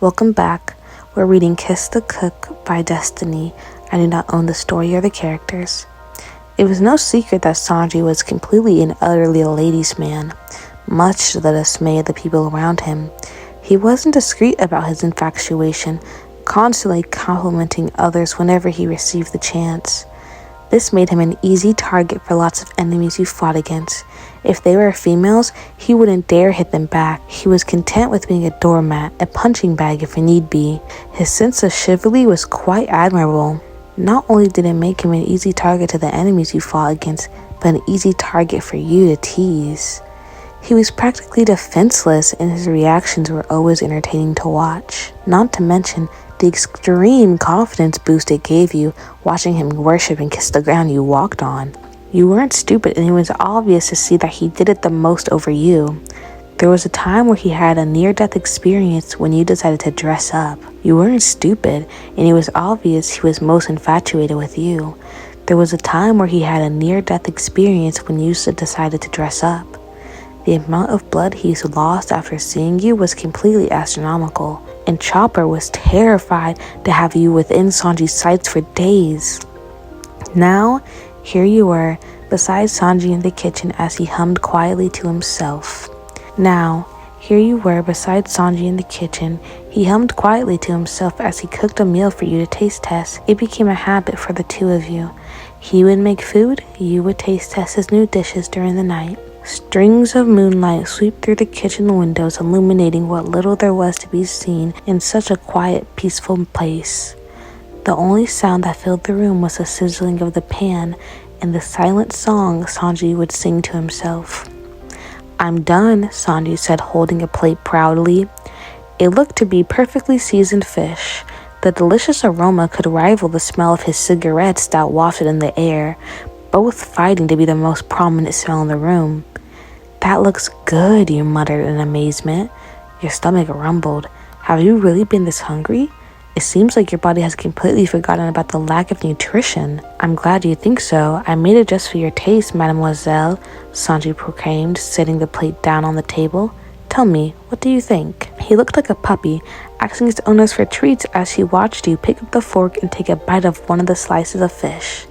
Welcome back. We're reading Kiss the Cook by Destiny. I do not own the story or the characters. It was no secret that Sanji was completely and utterly a ladies' man, much to the dismay of the people around him. He wasn't discreet about his infatuation, constantly complimenting others whenever he received the chance. This made him an easy target for lots of enemies he fought against. If they were females, he wouldn't dare hit them back. He was content with being a doormat, a punching bag if need be. His sense of chivalry was quite admirable. Not only did it make him an easy target to the enemies you fought against, but an easy target for you to tease. He was practically defenseless, and his reactions were always entertaining to watch. Not to mention the extreme confidence boost it gave you watching him worship and kiss the ground you walked on. You weren't stupid, and it was obvious to see that he did it the most over you. There was a time where he had a near-death experience when you decided to dress up. You weren't stupid, and it was obvious he was most infatuated with you. There was a time where he had a near-death experience when you decided to dress up. The amount of blood he's lost after seeing you was completely astronomical, and Chopper was terrified to have you within Sanji's sights for days. Now, here you were, beside Sanji in the kitchen as he hummed quietly to himself. He hummed quietly to himself as he cooked a meal for you to taste test. It became a habit for the two of you. He would make food, you would taste test his new dishes during the night. Strings of moonlight swept through the kitchen windows, illuminating what little there was to be seen in such a quiet, peaceful place. The only sound that filled the room was the sizzling of the pan and the silent song Sanji would sing to himself. "I'm done," Sanji said, holding a plate proudly. It looked to be perfectly seasoned fish. The delicious aroma could rival the smell of his cigarettes that wafted in the air, both fighting to be the most prominent smell in the room. "That looks good," you muttered in amazement. Your stomach rumbled. Have you really been this hungry? It seems like your body has completely forgotten about the lack of nutrition. "I'm glad you think so. I made it just for your taste, mademoiselle," Sanji proclaimed, setting the plate down on the table. "Tell me, what do you think?" He looked like a puppy, asking his owners for treats as he watched you pick up the fork and take a bite of one of the slices of fish.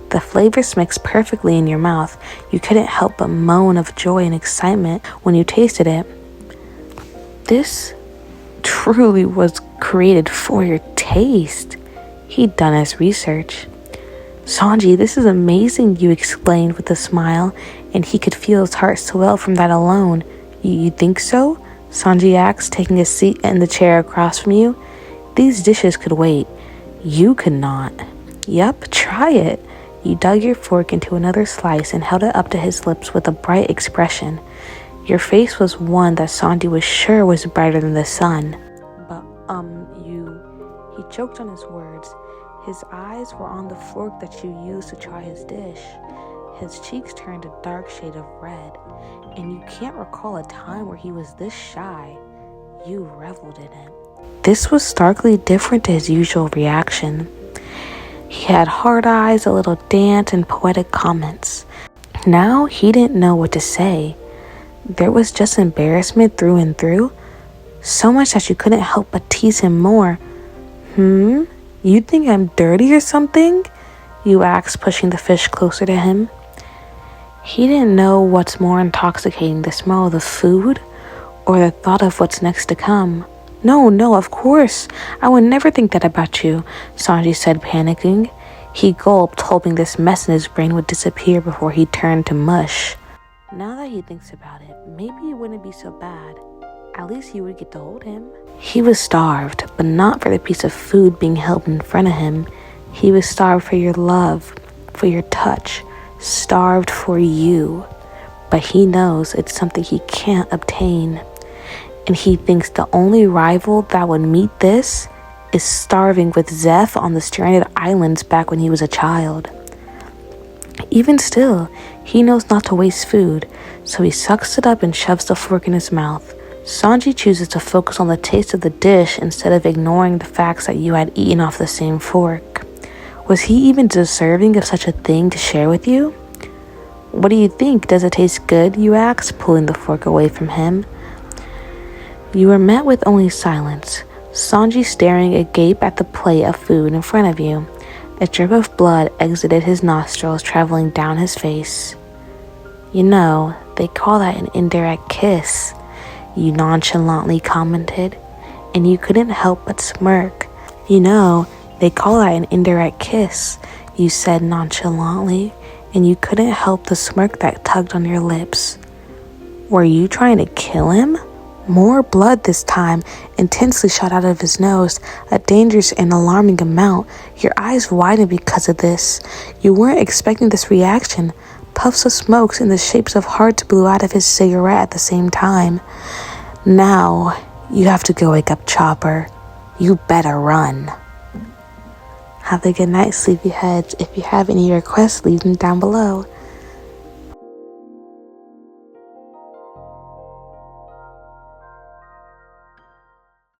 The flavors mixed perfectly in your mouth. You couldn't help but moan of joy and excitement when you tasted it. This truly was created for your taste. He'd done his research. "Sanji, this is amazing," you exclaimed with a smile, and he could feel his heart swell from that alone. You think so?" Sanji asked, taking a seat in the chair across from you. "These dishes could wait. You could not." "Yup, try it." You dug your fork into another slice and held it up to his lips with a bright expression. Your face was one that Sanji was sure was brighter than the sun. He choked on his words. His eyes were on the fork that you used to try his dish. His cheeks turned a dark shade of red, and you can't recall a time where he was this shy. You reveled in it. This was starkly different to his usual reaction. He had hard eyes, a little dance, and poetic comments. Now he didn't know what to say. There was just embarrassment through and through, so much that you couldn't help but tease him more. You think I'm dirty or something?" you asked, pushing the fish closer to him. He didn't know what's more intoxicating, the smell of the food or the thought of what's next to come. No, of course. I would never think that about you," Sanji said, panicking. He gulped, hoping this mess in his brain would disappear before he turned to mush. Now that he thinks about it, maybe it wouldn't be so bad. At least you would get to hold him. He was starved, but not for the piece of food being held in front of him. He was starved for your love, for your touch, starved for you. But he knows it's something he can't obtain. And he thinks the only rival that would meet this is starving with Zeph on the stranded islands back when he was a child. Even still, he knows not to waste food, so he sucks it up and shoves the fork in his mouth. Sanji chooses to focus on the taste of the dish instead of ignoring the facts that you had eaten off the same fork. Was he even deserving of such a thing to share with you? "What do you think? Does it taste good?" you asked, pulling the fork away from him. You were met with only silence. Sanji staring agape at the plate of food in front of you. A drip of blood exited his nostrils, traveling down his face. You know, they call that an indirect kiss, you nonchalantly commented, and you couldn't help but smirk. You know, they call that an indirect kiss, you said nonchalantly, and you couldn't help the smirk that tugged on your lips. Were you trying to kill him? More blood this time, intensely shot out of his nose, a dangerous and alarming amount. Your eyes widened because of this. You weren't expecting this reaction. Puffs of smokes in the shapes of hearts blew out of his cigarette at the same time. Now, you have to go wake up Chopper. You better run. Have a good night, sleepyheads. If you have any requests, leave them down below.